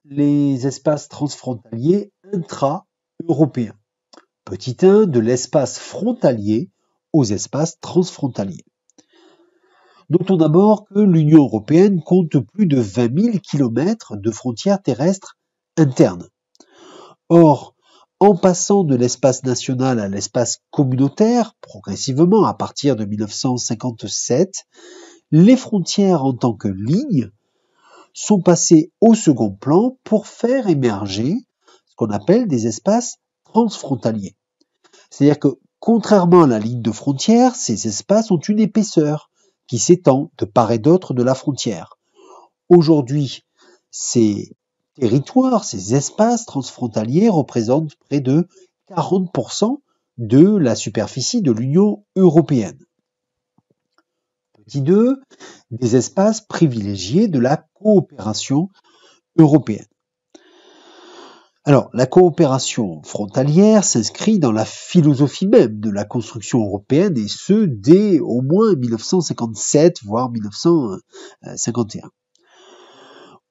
les espaces transfrontaliers intra-européens. Petit 1, de l'espace frontalier aux espaces transfrontaliers. Notons d'abord que l'Union européenne compte plus de 20 000 km de frontières terrestres internes. Or, en passant de l'espace national à l'espace communautaire, progressivement à partir de 1957, les frontières en tant que lignes sont passées au second plan pour faire émerger ce qu'on appelle des espaces transfrontaliers. C'est-à-dire que, contrairement à la ligne de frontière, ces espaces ont une épaisseur qui s'étend de part et d'autre de la frontière. Aujourd'hui, ces territoires, ces espaces transfrontaliers représentent près de 40% de la superficie de l'Union européenne. Petit 2, des espaces privilégiés de la coopération européenne. Alors, la coopération frontalière s'inscrit dans la philosophie même de la construction européenne, et ce, dès au moins 1957, voire 1951.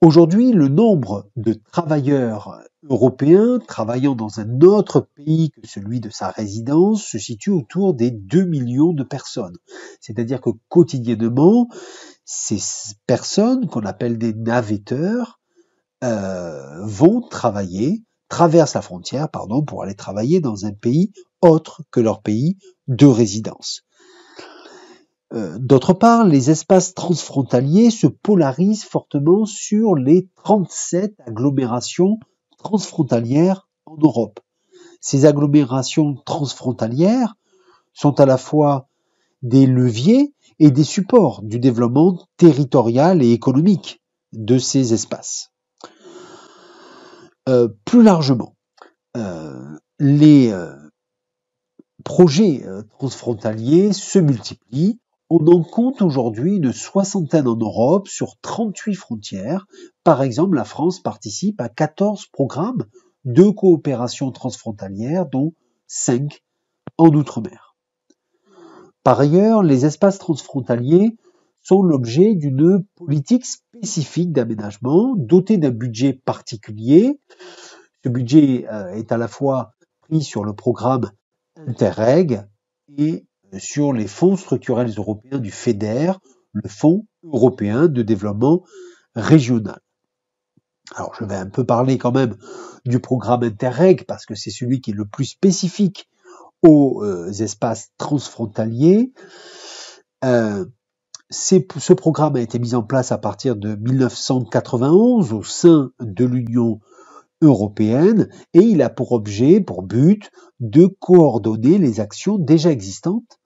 Aujourd'hui, le nombre de travailleurs européens travaillant dans un autre pays que celui de sa résidence se situe autour des 2 millions de personnes. C'est-à-dire que quotidiennement, ces personnes, qu'on appelle des navetteurs, traversent la frontière, pour aller travailler dans un pays autre que leur pays de résidence. D'autre part, les espaces transfrontaliers se polarisent fortement sur les 37 agglomérations transfrontalières en Europe. Ces agglomérations transfrontalières sont à la fois des leviers et des supports du développement territorial et économique de ces espaces. Plus largement, les projets transfrontaliers se multiplient. On en compte aujourd'hui une soixantaine en Europe sur 38 frontières. Par exemple, la France participe à 14 programmes de coopération transfrontalière, dont 5 en Outre-mer. Par ailleurs, les espaces transfrontaliers sont l'objet d'une politique spécifique d'aménagement dotée d'un budget particulier. Ce budget est à la fois pris sur le programme Interreg et sur les fonds structurels européens du FEDER, le Fonds européen de développement régional. Alors, je vais un peu parler quand même du programme Interreg parce que c'est celui qui est le plus spécifique aux espaces transfrontaliers. Ce programme a été mis en place à partir de 1991 au sein de l'Union européenne et il a pour but, de coordonner les actions déjà existantes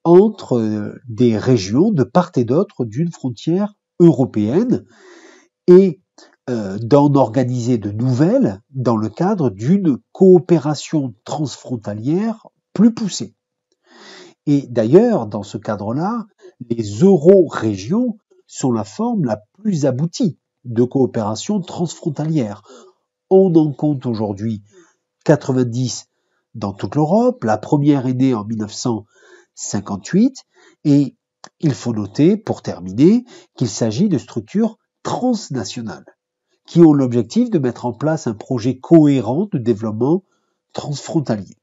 entre des régions de part et d'autre d'une frontière européenne et d'en organiser de nouvelles dans le cadre d'une coopération transfrontalière plus poussée. Et d'ailleurs, dans ce cadre-là, les euro-régions sont la forme la plus aboutie de coopération transfrontalière. On en compte aujourd'hui 90 dans toute l'Europe. La première est née en 1958 et il faut noter, pour terminer, qu'il s'agit de structures transnationales qui ont l'objectif de mettre en place un projet cohérent de développement transfrontalier.